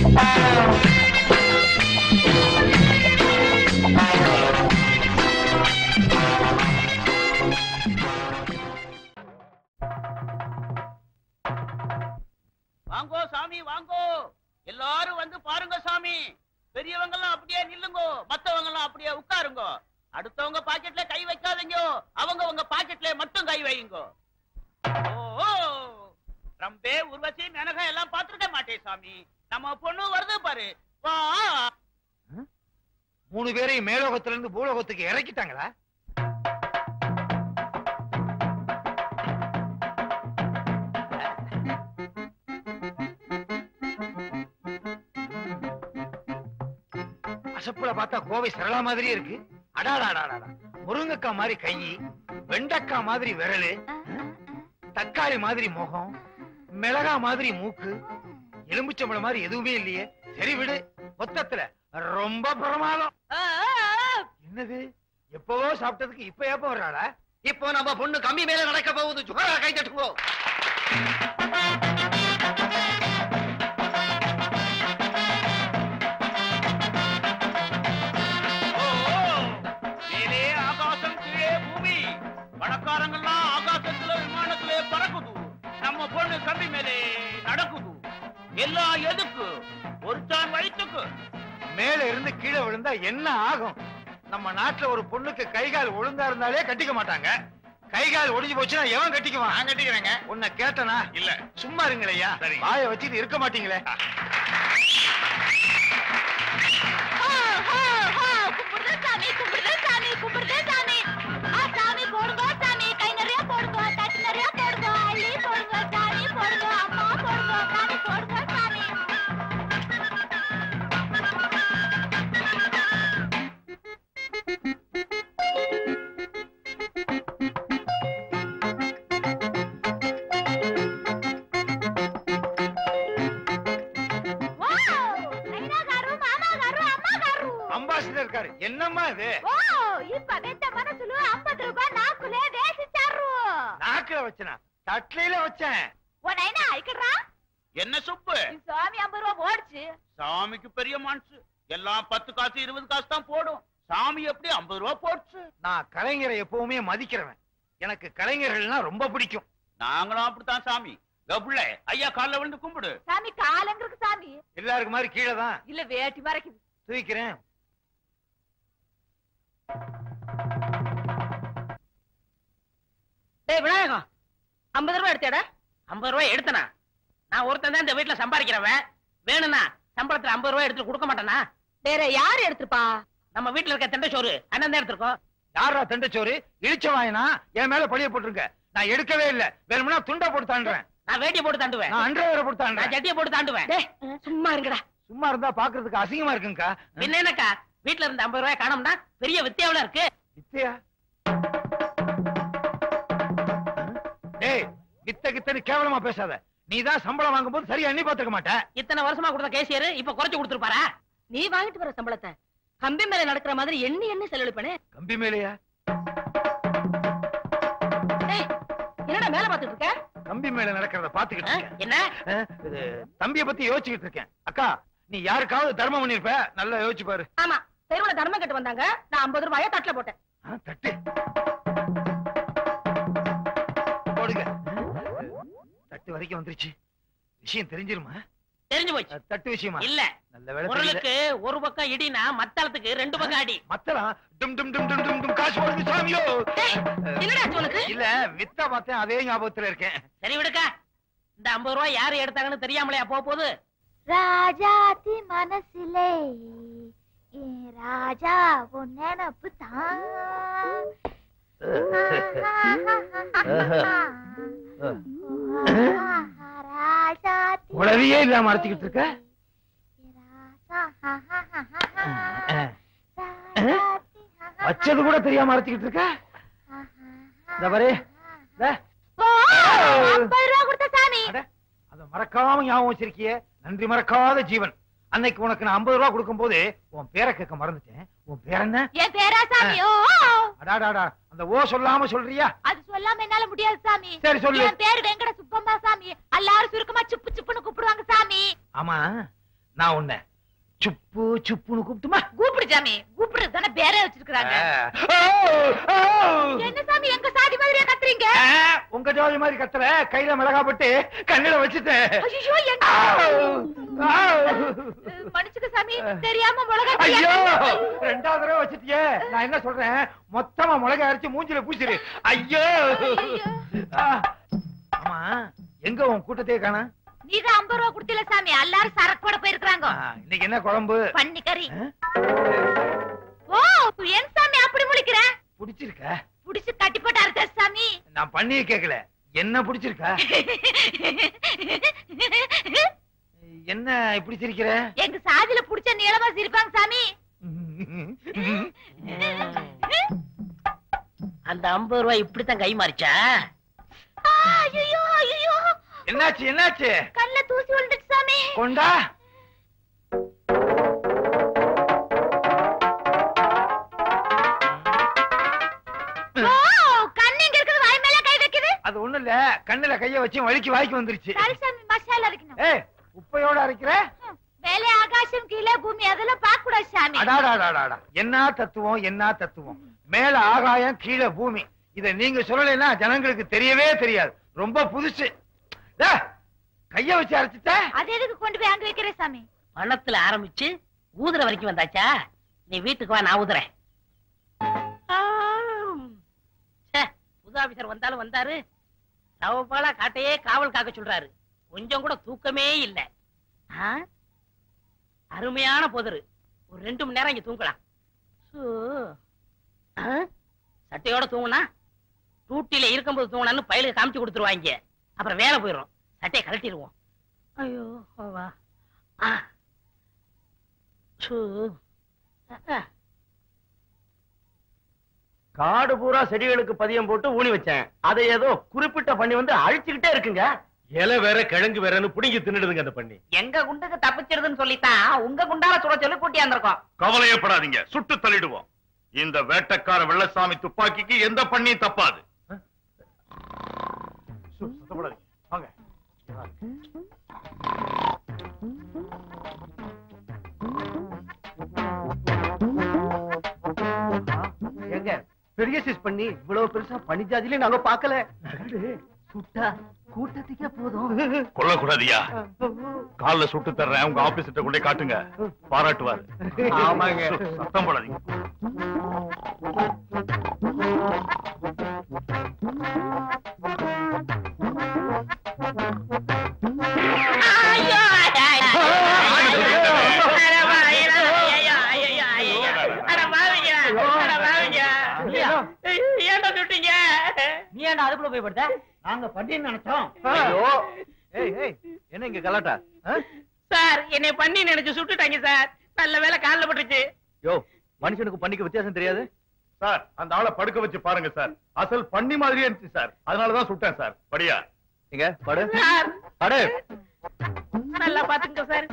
வாங்கோ சாமி வாங்கோ, எல்லாரும் வந்து பாருங்க சாமி. பெரியவங்க எல்லாம் அப்படியே நில்லுங்கோ, மத்தவங்க எல்லாம் அப்படியே உட்காருங்கோ. அடுத்தவங்க பாக்கெட்ல கை வைக்காதீங்க, அவங்க உங்க பாக்கெட்ல மட்டும் கை வையுங்கோ. ஓ ரம்பே உர்வசி மேனகா எல்லாம் பாத்துருக்க மாட்டே சாமி. நம்ம பொண்ணு வருது பாரு. வா. 3 பேரையும் மேலோகத்துல இருந்து பூலோகத்துக்கு இறக்கிட்டாங்களா? அசப்புல பார்த்தா கோவை சரளா மாதிரியே இருக்கு. அடாடாடாடா, முருங்கக்கா மாதிரி கை, வெண்டக்கா மாதிரி விரலு, தக்காளி மாதிரி முகம், மிளகா மாதிரி மூக்கு, எலும்புச்சம்பளம் மாதிரி எதுவுமே இல்லையே. சரி விடு, மொத்தத்துல ரொம்ப பிரமாதம். என்னது, எப்பவோ சாப்பிட்டதுக்கு இப்ப எப்ப வர்றாளா? இப்போ நம்ம பொண்ணு கம்பி மேல நடக்க போகுது. ஜோரா கை தட்டுங்கோ. மேலே ஆகாசம், கீழே பூமி. பணக்காரங்கெல்லாம் ஆகாசத்துல விமானத்திலே பறக்குது. நம்ம பொண்ணு கம்பி மேலே நடக்குது. எல்லாம் எதுக்கு? ஒரு சான் வயிற்றுக்கு. மேல இருந்து கீழே விழுந்தா என்ன ஆகும்? நம்ம நாட்டுல ஒரு பொண்ணுக்கு கைகால் ஒழுங்கா இருந்தாலே கட்டிக்க மாட்டாங்க. கைகால் ஒடிஞ்சு போச்சுன்னா எவன் கட்டிக்குவான்? நான் கட்டிக்கிறேங்க. உன்னை கேட்டனா? இல்ல. சும்மா இருங்களையா? சரி. வாயை வச்சுட்டு இருக்க மாட்டீங்களே. அம்பாசிடர் இருக்காரு. என்னம்மா இது? நாக்குல வச்சனா? தட்லையில வச்சேன். என்ன சுப்பு? சாமி 50 ரூபா போடுச்சு. சாமிக்கு பெரிய மனசு. எல்லாம் 10 காசு 20 காசு தான் போடும். சாமி எப்படி 50 ரூபா போடுச்சு? நான் கலைஞரை எப்பவுமே மதிக்கிறவன். எனக்கு கலைஞர்கள்னா ரொம்ப பிடிக்கும். நாங்களும் அப்படித்தான் சாமி. கபுள்ள ஐயா கால்ல விழுந்து கும்பிடு. சாமி காலங்கிறது சாமி. எல்லாருக்கு மாதிரி கீழே தான் இல்ல வேட்டி மறைக்குது. தூக்கிறேன். டேய் விநாயகம், 50 ரூபாய் எடுத்தேடா? 50 ரூபாய் எடுத்தனா? நான் ஒருத்தன் தான் இந்த வீட்டுல சம்பாதிக்கிறவன். வேணும்னா சம்பளத்துல 50 ரூபாய் எடுத்து கொடுக்க மாட்டேனா? வேற யாரு எடுத்துப்பா? நம்ம வீட்டுல இருக்க தண்டை சோறு அண்ணன் தான் எடுத்திருக்கோம். யாரா தண்டச்சோறு? இழிச்ச வாயினா என் மேல பழிய போட்டுருங்க. நான் எடுக்கவே இல்ல. வேணும்னா துண்டை போட்டு தாண்டுறேன். நான் வேட்டியை போட்டு தாண்டுவேன். நான் அண்டர்வேரை போட்டு நான் தாண்டுறேன். ஜட்டியை போட்டு தாண்டுவேன். டேய் சும்மா இருங்கடா. சும்மா இருந்தா பாக்குறதுக்கு அசிங்கமா இருக்குங்கக்கா. பின்ன என்னக்கா, வீட்டுல இருந்து 50 ரூபாய் காணோம்னா பெரிய வித்தியாவில இருக்கு. வித்தையா? டேய், வித்த கித்தன்னு கேவலமா பேசாத. நீதான் சம்பளம் வாங்கும் போது சரியா எண்ணி பாத்துக்க மாட்ட. இத்தனை வருஷமா கொடுத்த கேசியர் இப்ப குறைச்சு கொடுத்துருப்பாரா? நீ வாங்கிட்டு வர சம்பளத்தை கம்பி மேல நடக்கிற மாதிரி எண்ணி செலவழிப்பனே. கம்பி மேலையா? டேய் என்னடா மேல பாத்துட்டு இருக்க? கம்பி மேல நடக்கிறத பாத்துக்கிட்டு இருக்கேன். என்ன? இது தம்பிய பத்தி யோசிச்சுக்கிட்டு இருக்கேன். அக்கா, நீ யாருக்காவது தர்மம் பண்ணிருப்ப. நல்லா யோசிச்சு பாரு. ஆமா, தெருவுல தர்மம் கட்டு வந்தாங்க. நான் 50 ரூபாயை தட்டுல போட்டேன். தட்டு போடுங்க. தட்டு வரைக்கும் வந்துருச்சு. விஷயம் தெரிஞ்சிருமா? தெரிஞ்சு போச்சு. தட்டு விஷயமா? இல்ல, நல்ல வேலை. பொருளுக்கு ஒரு பக்கம் இடினா மத்தளத்துக்கு 2 பக்கம் அடி. மத்தலாம் டும் டும் டும் டும் டும் டும் காசு வருது சாமியோ. என்னடா உனக்கு? இல்ல, வித்தா பார்த்தேன், அதே ஞாபகத்துல இருக்கேன். சரி விடுக்கா, இந்த 50 ரூபாய் யாரு எடுத்தாங்கன்னு தெரியாமலையா போகுது? ராஜாத்தி மனசிலே ராஜா உன் நினப்பு தான். உளவியே இல்லாம அரைச்சிக்கிட்டு இருக்க. வச்சது கூட தெரியாம அரைச்சிக்கிட்டு இருக்க. இந்த பாரு, அத மறக்காம ஞாபகம் வச்சிருக்கியே. நன்றி மறக்காத ஜீவன். அன்னைக்கு உனக்கு நான் 50 ரூபாய் கொடுக்கும் போது உன் பேரை கேட்க மறந்துட்டேன். உன் பேர் என்ன? என் பேரா சாமி? அடாடாடா, அந்த ஓ சொல்லாம சொல்றியா? அது சொல்லாம என்னால முடியாது சாமி. சரி சொல்லு. என் பேரு வெங்கட சுப்பம்மா சாமி. எல்லாரும் சுருக்கமா சுப்பு சுப்புன்னு கூப்பிடுவாங்க சாமி. ஆமா, நான் உன்னை சுப்பு சுப்புன்னு கூப்பிட்டுமா? கூப்பிடு சாமி, கூப்பிடுறது தானே பேரே வச்சிருக்காங்க. என்ன சாமி எங்க சாதி மாதிரியா கத்துறீங்க? உங்க ஜாதி மாதிரி கத்தல, கையில மிளகா போட்டு கண்ணில வச்சுட்டேன். மன்னிச்சுக்க சாமி, தெரியாம மிளகா. ஐயோ, ரெண்டாவது தடவை வச்சுட்டியே. நான் என்ன சொல்றேன், மொத்தமா மிளகா அரைச்சு மூஞ்சில பூச்சிரு. ஐயோ. ஆமா, எங்க உன் கூட்டத்தையே காணா? நீதான் 50 ரூபா கொடுத்தில சாமி, எல்லாரும் சரக்கு போட போயிருக்காங்க. இன்னைக்கு என்ன குழம்பு? பன்னி கறி. ஓ, ஏன் சாமி அப்படி முழிக்கிற? பிடிச்சிருக்க? புடிச்சு கட்டி போட்டு அறுத்த சாமி. நான் பண்ணியே கேக்கல, என்ன பிடிச்சிருக்கா? என்ன இப்படி சிரிக்கிற? எங்க சாதியில புடிச்ச நீளமா சிரிப்பாங்க சாமி. அந்த 50 ரூபாய் இப்படித்தான் கை மாறிச்சா? ஐயோ ஐயோ, என்னாச்சு என்னாச்சு? கண்ணுல தூசி விழுந்துச்சு சாமி. கொண்டா. ஓ, கண்ணு எங்க இருக்குது? வாய் மேல கை வைக்குது. அது ஒண்ணு இல்ல, கண்ணுல கைய வச்சு வலிக்கு வாய்க்கு வந்துருச்சு. சரி சாமி, மசாலா அரைக்கணும். ஏய், உப்பையோட அரைக்கிற? மேலே ஆகாசம் கீழே பூமி அதெல்லாம் பார்க்க கூடாது சாமி. அடாடாடாடா, என்ன தத்துவம் என்ன தத்துவம். மேல ஆகாயம் கீழே பூமி. இத நீங்க சொல்லலைன்னா ஜனங்களுக்கு தெரியவே தெரியாது. ரொம்ப புதுசு. கைய வச்சு அரைச்சிட்ட? அது எதுக்கு கொண்டு போய் அங்க வைக்கிற சாமி? பணத்துல ஆரம்பிச்சு ஊதுற வரைக்கும் வந்தாச்சா? நீ வீட்டுக்கு வா, நான் ஊதுறேன். புது ஆபீசர் வந்தாலும் வந்தாரு, நவபாலா காட்டையே காவல் காக்க சொல்றாரு. கொஞ்சம் கூட தூக்கமே இல்ல. அருமையான போதரு. ஒரு 2 மணி நேரம் இங்க தூங்கலாம். சட்டையோட தூங்குனா, டூட்டில இருக்கும்போது தூங்கினான்னு பயிலுக்கு காமிச்சு கொடுத்துருவாங்க. அப்புறம் வேலை போயிடும். சட்டையை கழட்டிடுவோம். ஐயோ வா. காடு பூரா செடிகளுக்கு பதியம் போட்டு ஊனி வச்சேன். அதை ஏதோ குறிப்பிட்ட பண்ணி வந்து அழிச்சுக்கிட்டே இருக்குங்க. இலை வேற கிழங்கு வேறன்னு புடிங்கி தின்னுடுதுங்க அந்த பண்ணி. எங்க குண்டுக்கு தப்பிச்சிருதுன்னு சொல்லித்தான் உங்க குண்டால சுட சொல்லி கூட்டியாந்திருக்கோம். கவலையப்படாதீங்க, சுட்டு தள்ளிடுவோம். இந்த வேட்டக்கார வெள்ளசாமி துப்பாக்கிக்கு எந்த பண்ணியும் தப்பாது. வாங்க. எங்க பெரிய சைஸ் பண்ணி இவ்வளவு பெருசா பனிஜாதியில நாங்க பாக்கல. சுட்டா கூட்டத்துக்கே போதும். கொல்லக்கூடாதியா? கால்ல சுட்டு தர்றேன், உங்க ஆபீஸ்கிட்ட கொண்டே காட்டுங்க, பாராட்டுவாரு. ஆமாங்க. சத்தம் போடாதீங்க. நீ ஏன்டா அதுக்குள்ள போய் படுத்த? நாங்க பண்ணின்னு நினைச்சோம். என்ன இங்க கலாட்டா? சார், என்னை பண்ணி நினைச்சு சுட்டுட்டாங்க சார். நல்ல வேலை கால்ல பட்டுச்சு. யோ, மனுஷனுக்கு பண்ணிக்கு வித்தியாசம் தெரியாது சார். அந்த ஆளை படுக்க வச்சு பாருங்க சார். அசல் பண்ணி மாதிரியே இருந்துச்சு சார். அதனாலதான் சுட்டேன் சார். படியா இங்க படு சார், படு. நல்லா பாத்துங்க சார்.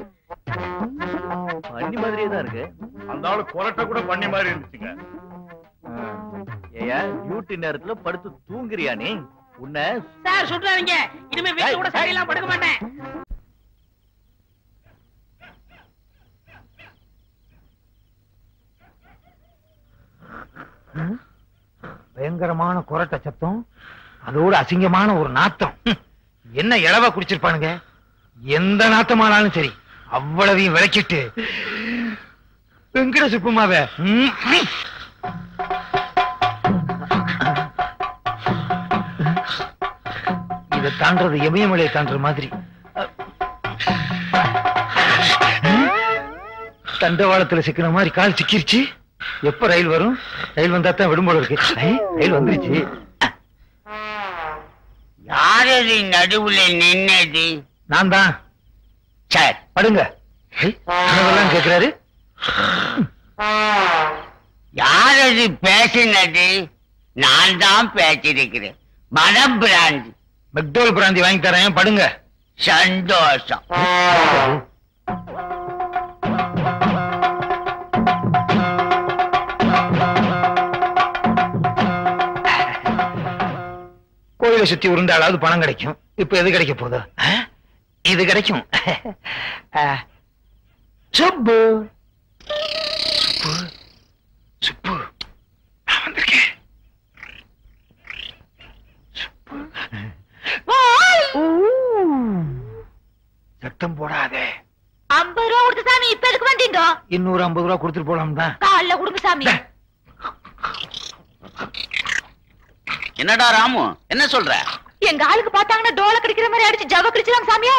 பண்ணி மாதிரியே தான் இருக்கு. அந்த ஆளு கொரட்டை கூட பண்ணி மாதிரி இருந்துச்சுங்க. ஏயா டியூட்டி நேரத்துல படுத்து தூங்குறியா நீ? உன்னை சார் சுட்டுறாதீங்க. இனிமே வீட்டுல கூட சரியெல்லாம் படுக்க மாட்டேன். பயங்கரமான கொரட்ட சத்தம், அதோட அசிங்கமான ஒரு நாத்தம். என்ன இளவ குடிச்சிருப்பானுங்க. எந்த நாத்தமானாலும் சரி, அவ்வளவையும் விளக்கிட்டு வெங்கட சுப்புமாவே இதை தாண்டது எமயமலையை தாண்டுற மாதிரி. தண்டவாளத்துல சிக்கிற மாதிரி கால் சிக்கிருச்சு. எப்ப ரயில் வரும்? ரயில் வந்தா தான் விடும்போல இருக்கு. ரயில் வந்துருச்சு. யாரது நடுவுல நின்னது? நான் தான். சார் படுங்க. கேக்குறாரு. யாரது பேசினது? நான் தான் பேசிருக்கிறேன். மனம் பிராந்தி. மெக்டோல் பிராந்தி வாங்கி தரேன், படுங்க. சந்தோஷம். கோயிலை சுத்தி உருண்டாலாவது பணம் கிடைக்கும். இப்ப எது கிடைக்க போதோ? இது கிடைக்கும். சுப்பு சுப்பு நான் வந்திருக்கேன். சத்தம் போடாதே. 50 ரூபா கொடுத்து சாமி இப்ப எதுக்கு வந்தீங்க? இன்னொரு 50 ரூபா கொடுத்துட்டு போலாம் தான். காலைல கொடுங்க சாமி. என்னடா ராமு என்ன சொல்ற? எங்க ஆளுக்கு பார்த்தாங்கன்னா டோல கடிக்கிற மாதிரி அடிச்சு ஜவ கடிச்சிடாங்க சாமியோ.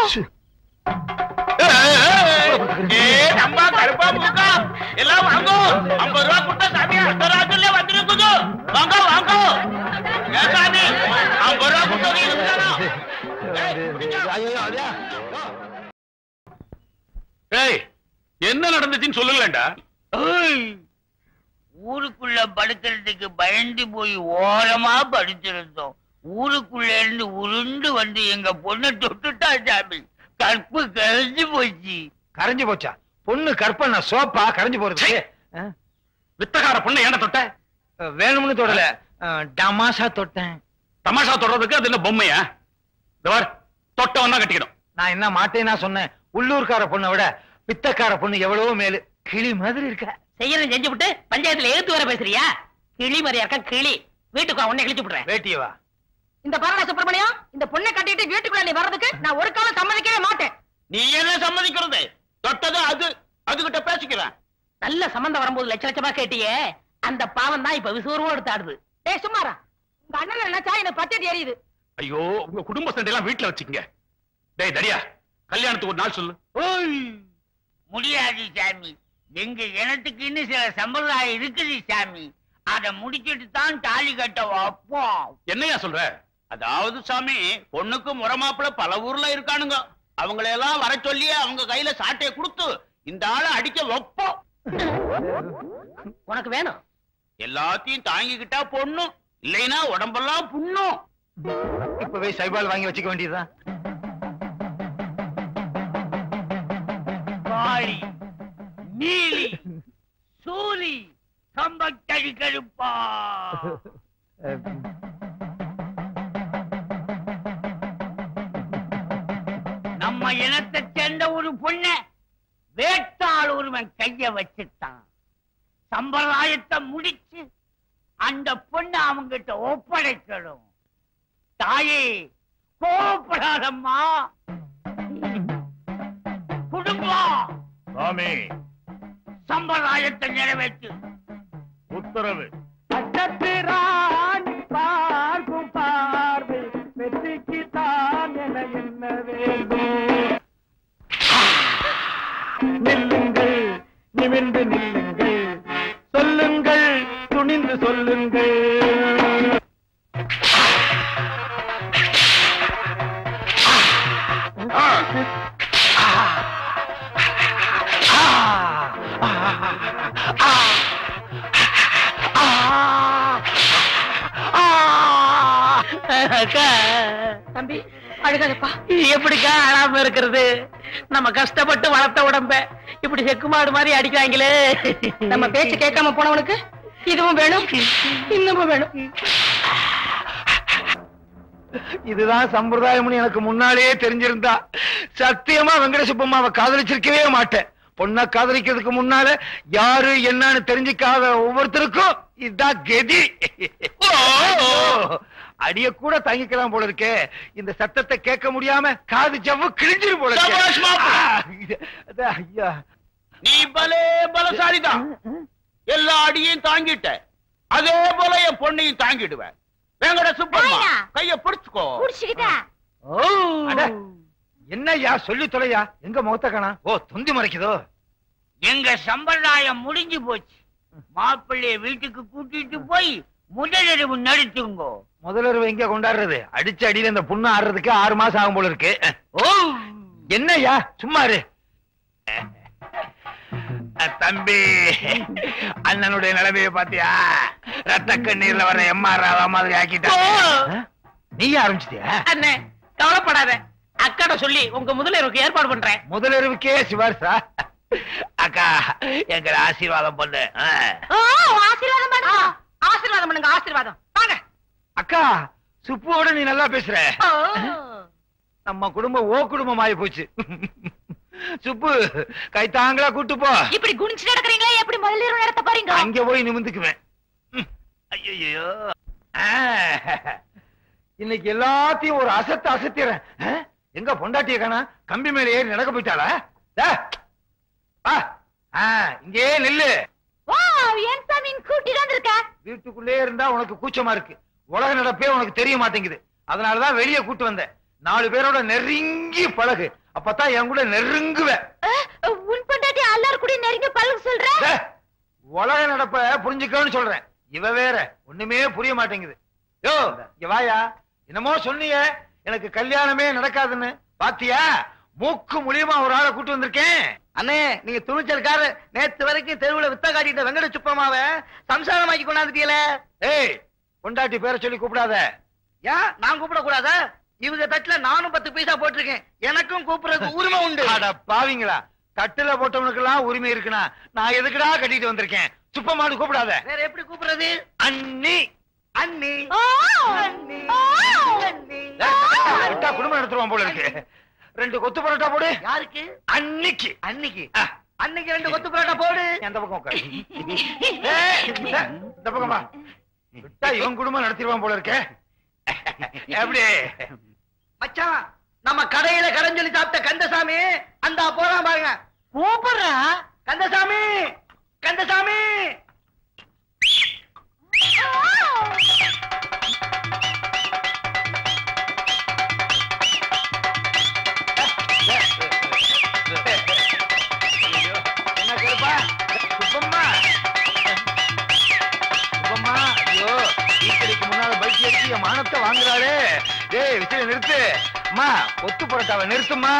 நம்ம கருப்பா மூக்கா எல்லாம் வாங்க. 50 ரூபா கொடுத்தா சாமி அடுத்த ராத்திரில வந்துருக்குது. வாங்க வாங்க. ஏ சாமி 50 ரூபா கொடுத்தா என்ன நடந்துச்சுன்னு சொல்லுங்களேன்டா. ஊருக்குள்ள படுக்கிறதுக்கு பயந்து போய் ஓரமா படுத்திருந்தோம். ஊருக்குள்ள இருந்து உருண்டு வந்து எங்க பொண்ணு தொட்டுட்டா சாமி. கற்பு கரைஞ்சு போச்சு. கரைஞ்சு போச்சா? பொண்ணு கற்பனை சோப்பா கரைஞ்சு போறது. வித்தகார பொண்ணு ஏன தொட்ட? வேணும்னு தொடல, டமாஷா தொட்டேன். தமாஷா தொடறதுக்கு அது என்ன பொம்மையா? தொட்டவன்னா கட்டிக்கணும். நான் என்ன மாட்டேன்னா சொன்னேன். உள்ளூர்கார பொண்ணை விட பித்தக்கார பொண்ணு எவ்வளவோ மேலு. கிளி மாதிரி இருக்க. செய்யறேன் செஞ்சு விட்டு பஞ்சாயத்துல எடுத்து வர பேசுறியா? கிளி மாதிரியா இருக்க கிளி. வீட்டுக்கு உன்னை கிழிச்சு விடுறேன். வேட்டியவா? இந்த பாரடா சுப்பிரமணியம், இந்த பொண்ணை கட்டிட்டு வீட்டுக்குள்ள நீ வர்றதுக்கு நான் ஒரு காலம் சம்மதிக்கவே மாட்டேன். நீ என்ன சம்மதிக்கிறது? தொட்டது அது, அதுகிட்ட பேசிக்கிறேன். நல்ல சம்பந்தம் வரும்போது லட்ச லட்சமா கேட்டியே, அந்த பாவம் தான் இப்ப விசுவரமா எடுத்து ஆடுது. ஏய் சும்மாரா, உங்க அண்ணன் நினைச்சா என்ன பத்திட்டு எரியுது. ஐயோ, உங்க குடும்ப சண்டை எல்லாம் வீட்டுல வச்சுக்கங்க. டேய் தடியா, கல்யாணத்துக்கு ஒரு நாள் சொல்லு. முடியாது சாமி. எங்க இனத்துக்கு இன்னும் சில சம்பிரதாயம் இருக்குது சாமி. அத முடிச்சிட்டு தான் தாலி கட்ட வைப்போம். என்னையா சொல்ற? அதாவது சாமி, பொண்ணுக்கு முறமாப்பிள பல ஊர்ல இருக்கானுங்க. அவங்களையெல்லாம் வர சொல்லி அவங்க கையில சாட்டையை கொடுத்து இந்த ஆளை அடிக்க வைப்போம். உனக்கு வேணும்? எல்லாத்தையும் தாங்கிக்கிட்டா பொண்ணும், இல்லைன்னா உடம்பெல்லாம் புண்ணும். இப்பவே சைபால் வாங்கி வச்சுக்க வேண்டியதுதான். காளி, நீலி, சூரி, கம்பக்கழி கழுப்பா. நம்ம இனத்தை சேர்ந்த ஒரு பொண்ண வேட்டாள் ஒருவன் கைய வச்சுட்டான். சம்பிரதாயத்தை முடிச்சு அந்த பொண்ணை அவங்கிட்ட ஒப்படைக்கணும். தாயே கோபப்படாதம்மா. குடும்பம் சாமி, சம்பிரதாயத்தை நிறைவேற்று. உத்தரவு. பார்க்கும் பார்வை வெற்றிக்கு தான் என என்ன வேண்டும். நில்லுங்கள், நிமிர்ந்து நில்லுங்கள், சொல்லுங்கள், துணிந்து சொல்லுங்கள். தம்பி அழுகாதப்பா. எப்படிக்கா அழாம இருக்கிறது? நம்ம கஷ்டப்பட்டு வளர்த்த உடம்ப இப்படி செக்குமாடு மாதிரி அடிக்கிறாங்களே. நம்ம பேச்சு கேட்காம போனவனுக்கு இதுவும் வேணும், இன்னமும் வேணும். இதுதான் சம்பிரதாயம்னு எனக்கு முன்னாலேயே தெரிஞ்சிருந்தா சத்தியமா வெங்கடசுப்பம்மாவை காதலிச்சிருக்கவே மாட்டேன். பொண்ணை காதலிக்கிறதுக்கு முன்னால யாரு என்னன்னு தெரிஞ்சுக்காத ஒவ்வொருத்தருக்கும் இதுதான் கதி. அடிய கூட தாங்கிக்கலாம் போல இருக்கே. இந்த சத்தத்தை கேட்க முடியாம காது ஜவ்வு கிழிஞ்சிரு போல இருக்கு. ஐயா, நீ பலே பலசாலிதான். எல்லா அடியையும் தாங்கிட்ட. அதே போல என் பொண்ணையும் தாங்கிடுவேன். வெங்கட சுப்பம்மா கைய பிடிச்சுக்கோ. என்னய்யா சொல்லி தொலையா? எங்க முகத்த காணா? ஓ, துந்தி மறைக்குதோ? எங்க சம்பிரதாயம் முடிஞ்சு போச்சு. மாப்பிள்ளைய வீட்டுக்கு கூட்டிட்டு போய் முதலிரவு நடத்துங்கோ. முதலிரவு எங்க கொண்டாடுறது? அடிச்ச அடியில இந்த புண்ணு ஆடுறதுக்கு 6 மாசம் ஆகும் போல இருக்கு. ஓ, என்னய்யா சும்மா இரு. தம்பி, அண்ணனுடைய நிலைமையை பாத்தியா? ரத்த கண்ணீர்ல வர எம்ஆர் மாதிரி ஆக்கிட்டாங்க. நீ ஆரம்பிச்சிட்டியா? அண்ணே கவலைப்படாத, அக்காட சொல்லி உங்க முதலிரவுக்கு ஏற்பாடு பண்றேன். முதலிரவுக்கே சிவாரிசா? அக்கா, எங்களை ஆசீர்வாதம் பண்ணு. ஆசீர்வாதம் பண்ணுங்க, ஆசீர்வாதம் பண்ணுங்க, ஆசீர்வாதம். வாங்க அக்கா, சுப்புவோட நீ நல்லா பேசுற. நம்ம குடும்பம் ஓ குடும்பம் ஆகி போச்சு. சுப்பு கைத்தாங்களா கூட்டு போ. இப்படி குனிச்சு நடக்கிறீங்களே, எப்படி முதல்ல நடத்த பாருங்க. அங்க போய் நிமிந்துக்குவேன். ஐயோ, இன்னைக்கு எல்லாத்தையும் ஒரு அசத்து அசத்திறேன். எங்க பொண்டாட்டிய காணா? கம்பி மேல ஏறி நடக்க போயிட்டாளா? இங்கே நில்லு. ஏன் சாமி கூட்டிட்டு வந்திருக்க? வீட்டுக்குள்ளே இருந்தா உனக்கு கூச்சமா இருக்கு. உலக நடப்பே உனக்கு தெரிய மாட்டேங்குது. அதனாலதான் வெளியே கூட்டு வந்தேன். 4 பேரோட நெருங்கி பழகு, அப்பதான் என் கூட நெருங்குவேன். உன் பொண்டாட்டி எல்லாரும் கூட நெருங்கி பழகு சொல்ற? உலக நடப்ப புரிஞ்சுக்கன்னு சொல்றேன். இவ வேற ஒண்ணுமே புரிய மாட்டேங்குது. யோ இங்க வாயா. என்னமோ சொன்னீங்க எனக்கு கல்யாணமே நடக்காதுன்னு, பாத்தியா? மூக்கு மூலியமா ஒரு ஆளை கூட்டு வந்திருக்கேன். அண்ணே, நீங்க துணிச்சல்காரு. நேத்து வரைக்கும் தெருவுல வித்த காட்டிட்ட வெங்கட சுப்பமாவ சம்சாரமாக்கி கொண்டாந்துட்டீங்களே. ஏய், பொண்டாட்டி பேரை சொல்லி கூப்பிடாத. ஏன் நான் கூப்பிட கூடாதா? இவங்க தட்டுல நானும் 10 பைசா போட்டிருக்கேன். எனக்கும் கூப்பிடுறதுக்கு உரிமை உண்டு. அட பாவிங்களா, கட்டுல போட்டவனுக்கு எல்லாம் உரிமை இருக்குனா நான் எதுக்குடா கட்டிட்டு வந்திருக்கேன்? சுப்பமானு கூப்பிடாத. வேற எப்படி கூப்பிடுறது? அண்ணி. அண்ணி அண்ணி அண்ணி. விட்டா குடும்பம் நடத்துவான் போல இருக்கு. 2 கொத்து பரோட்டா போடு. யாருக்கு? அன்னிக்கு. அன்னிக்கு அன்னைக்கு 2 கொத்து பரோட்டா போடு. அந்த பக்கம் உட்காரு. இந்த பக்கமா விட்டா இவன் குடும்பம் நடத்திடுவான் போல இருக்கே. எப்படி மச்சான், நம்ம கடையில கடன் சொல்லி சாப்பிட்ட கந்தசாமி அந்த போறான் பாருங்க. கூப்பிடுறா கந்தசாமி, கந்தசாமி. என்ன கேப்பா? சுப்பம்மா, சுப்பம்மா. ஐயோ, வீட்டுக்கு முன்னால பைக் அடிச்சு என் மானத்தை வாங்குறாளே. டேய் விசில நிறுத்து. அம்மா, கொத்து பரோட்டாவை நிறுத்துமா.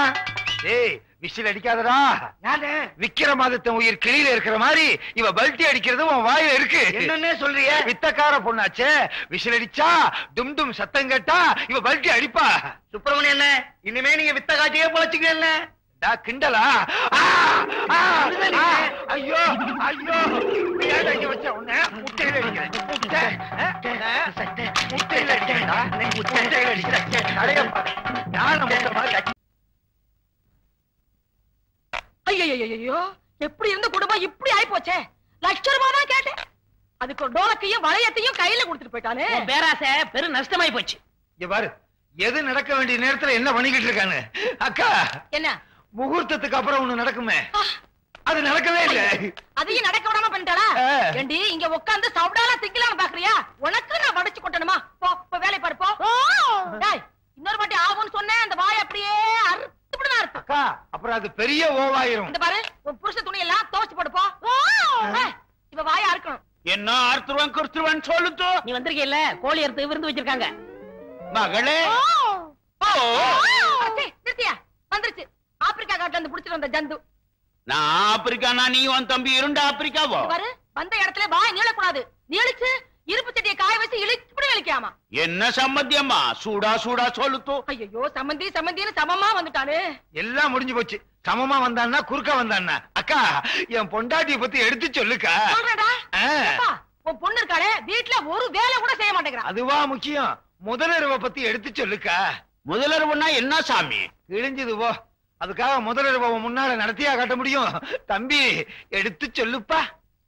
டேய் விசில் அடிக்காதடா. யாரு? விக்கிரமாதித்தன் உயிர் கிளியில இருக்கிற மாதிரி இவ பல்ட்டி அடிக்கிறது உன் வாயில இருக்கு. என்னன்னே சொல்றிய? வித்தக்கார பொண்ணாச்சே, விசில் அடிச்சா டும் டும் சத்தம் கேட்டா இவ பல்ட்டி அடிப்பா. சுப்பிரமணியன் என்ன, இனிமே நீங்க வித்த காட்டியே பொழைச்சுக்கல. கிண்டலா? ஐயோ ஐயோ, ஏன் அடிக்க வச்ச உன்னை? முட்டையில அடிக்கிறேன். முட்டையில அடிக்கிறேன்டா. முட்டையில அடிக்கிறேன். யானை முட்டை மாதிரி அடி. ஐயோ, எப்படி இருந்த குடும்பம் இப்படி ஆயி போச்சே. லட்சம் ரூபாய் தான் கேட்டேன். அதுக்கு ஒரு டோலக்கையும் வளையத்தையும் கையில கொடுத்துட்டு போயிட்டானே. பேராசை பெரும் நஷ்டமாயி போச்சு. இங்க பாரு, எது நடக்க வேண்டிய நேரத்துல என்ன பண்ணிக்கிட்டு இருக்கானு. அக்கா, என்ன முகூர்த்தத்துக்கு அப்புறம் ஒண்ணு நடக்குமே, அது நடக்கவே இல்ல. அதையும் நடக்க விடாம பண்ணிட்டாளா? ஏண்டி இங்க உட்கார்ந்து சவுடால திங்கலான்னு பாக்குறியா? உனக்கு நான் வடிச்சு கொட்டணுமா? போ போ, வேலை பாரு போ. டேய், இன்னொரு வாட்டி ஆகும்னு சொன்னேன், அந்த வாய் அப்படியே அறுத்துப்படனா இருக்கு. அக்கா, அப்புறம் அது பெரிய ஓவாயிரும். இந்த பாரு, உன் புருஷ துணி எல்லாம் துவைச்சு போடு போ. இவ வாயா இருக்கணும். என்ன அறுத்துருவான் குறுத்துருவான்னு சொல்லுத்தோ. நீ வந்திருக்கீல்ல, கோழி அறுத்து விருந்து வச்சிருக்காங்க. மகளே, நிறுத்தியா? வந்துருச்சு ஆப்பிரிக்கா காட்டுல இருந்து புடிச்சிட்டு வந்த ஜந்து. நான் ஆப்பிரிக்கானா நீ உன் தம்பி 2 ஆப்பிரிக்காவோ? பாரு, வந்த இடத்துல வாய் நீளக்கூடாது. நீளிச்சு இருப்பு சட்டியை காய வச்சு இழுத்து இழுக்காமா. என்ன சம்மந்தியம்மா? சூடா சூடா சொல்லுத்தோ. ஐயோ, சம்மந்தி சம்மந்தின்னு சமமா வந்துட்டானே. எல்லாம் முடிஞ்சு போச்சு. சமமா வந்தான்னா குறுக்கா வந்தான்னா? அக்கா, என் பொண்டாட்டிய பத்தி எடுத்து சொல்லுக்கா. சொல்றடா. உன் பொண்ணு இருக்காளே, வீட்டுல ஒரு வேலை கூட செய்ய மாட்டேங்கிறா. அதுவா முக்கியம்? முதலிரவை பத்தி எடுத்து சொல்லுக்கா. முதலிரவுன்னா என்ன சாமி? கிழிஞ்சது போ. அதுக்காக முதலிரவை முன்னால நடத்தியா காட்ட முடியும்? தம்பி, எடுத்து சொல்லுப்பா.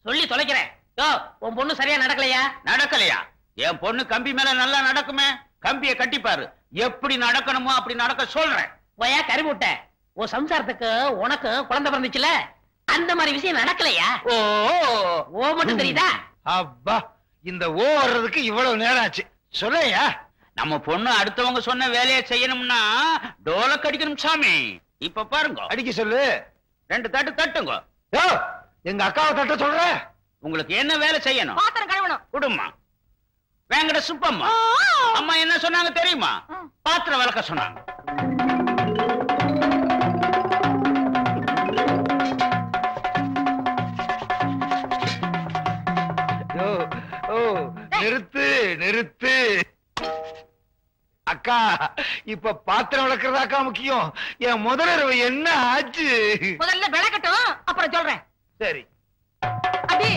சொல்லி தொலைக்கிறேன். யோ, உன் பொண்ணு சரியா நடக்கலையா? நடக்கலையா? என் பொண்ணு கம்பி மேல நல்லா நடக்குமே. கம்பிய கட்டிப்பாரு. எப்படி நடக்கணுமோ அப்படி நடக்க சொல்றேன். போயா கறிமுட்டை, உன் சம்சாரத்துக்கு உனக்கு குழந்தை பிறந்துச்சுல, அந்த மாதிரி விஷயம் நடக்கலையா? ஓ ஓ மட்டும் தெரியுதா? அப்பா, இந்த ஓ வர்றதுக்கு இவ்வளவு நேரம் ஆச்சு. சொல்லையா? நம்ம பொண்ணு அடுத்தவங்க சொன்ன வேலையை செய்யணும்னா டோலக் அடிக்கணும் சாமி. இப்ப பாருங்க, அடிக்க சொல்லு. 2 தட்டு தட்டுங்க. யோ, எங்க அக்காவை தட்ட சொல்ற. உங்களுக்கு என்ன வேலை செய்யணும்? பாத்திரம் கழுவணும். குடும்பம் வேங்கட சுப்பம்மா. அம்மா என்ன சொன்னாங்க தெரியுமா? பாத்திரம் விளக்க சொன்னாங்க. நிறுத்து நிறுத்து. அக்கா, இப்ப பாத்திரம் விளக்குறதாக்கா முக்கியம். என் முதலிரவு என்ன ஆச்சு? முதல்ல விளக்கட்டும், அப்புறம் சொல்றேன். சரி. அடி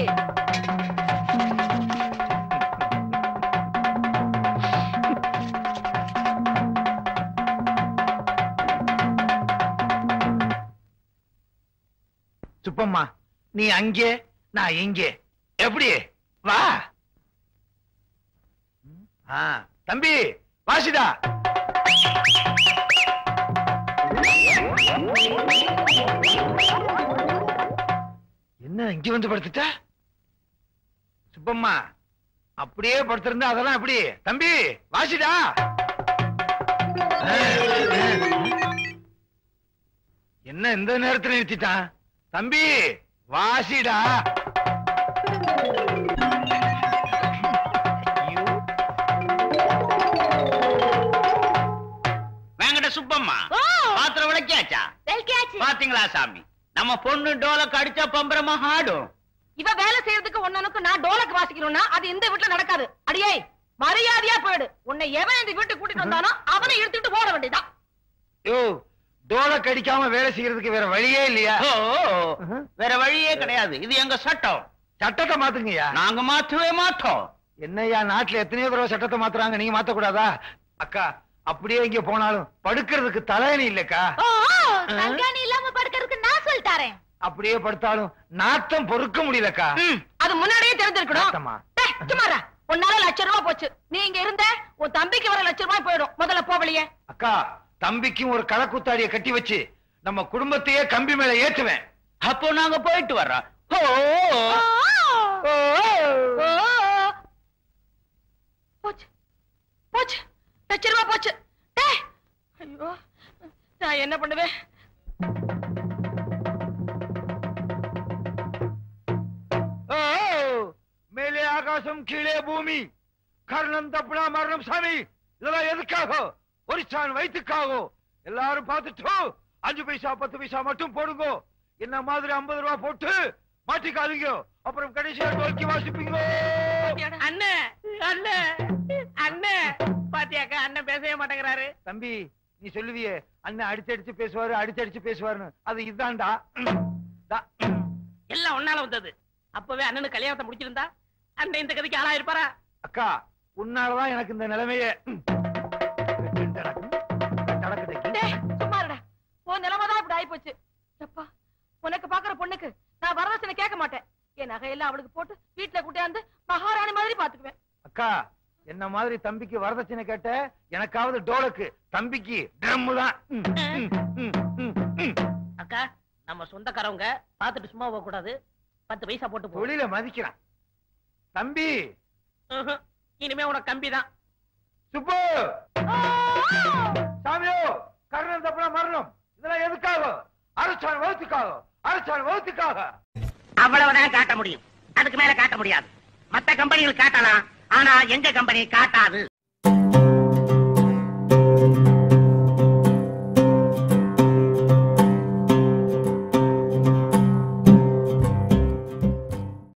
சுப்பம்மா நீ அங்கே நான் இங்கே எப்படி வா. தம்பி வாசிடா. என்ன இங்க வந்து படுத்துட்ட? சுப்பம்மா அப்படியே படுத்திருந்தா அதெல்லாம் எப்படி? தம்பி வாசிடா. என்ன இந்த நேரத்துல நிறுத்திட்டான்? தம்பி வாசிடா. வேங்கட சுப்பம்மா பாத்திரம் விளக்கியாச்சா? பாத்தீங்களா சாமி, நம்ம பொண்ணு டோலக்கு அடிச்சா பம்பரமா ஆடும். இவ வேலை செய்யறதுக்கு ஒன்னனுக்கு நான் டோலக்கு வாசிக்கணும்னா அது இந்த வீட்டுல நடக்காது. அடியே மரியாதையா போயிடு. உன்னை எவன் இந்த வீட்டுக்கு கூட்டிட்டு வந்தானோ அவனை இழுத்துட்டு போட வேண்டியதான். யோ டோலக்கு அடிக்காம வேலை செய்யறதுக்கு வேற வழியே இல்லையா? வேற வழியே கிடையாது. இது எங்க சட்டம். சட்டத்தை மாத்துங்கய்யா. நாங்க மாத்தவே மாட்டோம். என்னய்யா நாட்டுல எத்தனையோ தடவை சட்டத்தை மாத்துறாங்க, நீங்க மாத்த கூடாதா? அக்கா அப்படியே இங்க போனாலும் படுக்கிறதுக்கு தலையணி இல்லக்கா. தங்காணி இல்லாம படுக்கிறதுக்கு நான் சொல்லிட்டாரேன். அப்படியே படுத்தாலும் நாத்தம் பொறுக்க முடியலக்கா. அது முன்னாடியே தெரிஞ்சிருக்கணும். சும்மாரா, உன்னால ₹1,00,000 போச்சு. நீ இங்க இருந்த உன் தம்பிக்கு வர ₹1,00,000 போயிடும். முதல்ல போவலியே. அக்கா தம்பிக்கும் ஒரு களக்குத்தாடிய கட்டி வச்சு நம்ம குடும்பத்தையே கம்பி மேல ஏத்துவேன். அப்போ நாங்க போயிட்டு வர்றோம். போச்சு போச்சு, ₹1,00,000 போச்சு. ஐயோ நான் என்ன பண்ணுவேன்? மேலே ஆகாசம் கீழே பூமி, கர்ணம் தப்புனா மரணம் சாமி. இதெல்லாம் எதுக்காக? ஒரு சான் வயிற்றுக்காக. எல்லாரும் பார்த்துட்டு 5 பைசா 10 பைசா மட்டும் போடுங்க. என்ன மாதிரி ₹50 போட்டு மாட்டிக்காதீங்க. அப்புறம் கடைசியா நோக்கி வாசிப்பீங்க. அண்ணே அண்ணே அண்ணே பாத்தியாக்கா, அண்ணன் பேசவே மாட்டேங்கிறாரு. தம்பி நீ சொல்லுவியே அண்ணன் அடிச்சு பேசுவாரு அடிச்சு பேசுவாருன்னு, அது இதுதான்டா. எல்லாம் ஒன்னால வந்தது. அப்பவே அண்ணனுக்கு கல்யாணத்தை முடிச்சிருந்தா அண்ணன் இந்த கதைக்கு ஆளா இருப்பாரா? அக்கா உன்னாலதான் எனக்கு இந்த நிலைமையே. சும்மாடா, உன் நிலைமைதான் இப்படி ஆயி போச்சு. எப்பா உனக்கு பாக்குற பொண்ணுக்கு நான் வரதட்சணை கேட்க மாட்டேன். என் நகையெல்லாம் அவளுக்கு போட்டு வீட்டுல கூட்டியாந்து மகாராணி மாதிரி பாத்துக்குவேன். அக்கா என்ன மாதிரி தம்பிக்கு வரதட்சணை கேட்ட, எனக்காவது டோலக்கு, தம்பிக்கு ட்ரம் தான். அக்கா நம்ம சொந்தக்காரவங்க பாத்துட்டு சும்மா போக கூடாது. 10 பைசா போட்டு போ. தொழில மதிக்கிறான் தம்பி. இனிமே உனக்கு கம்பி தான். சுப்பு சாமியோ, கர்ணம் தப்புனா மரணம். இதெல்லாம் எதுக்காக? அரசாணி வகுத்துக்காக, அரசாணி வகுத்துக்காக. அவ்வளவுதான் காட்ட முடியும், அதுக்கு மேல காட்ட முடியாது. மத்த கம்பெனிகள் காட்டலாம், ஆனா எங்க கம்பெனி காட்டாது.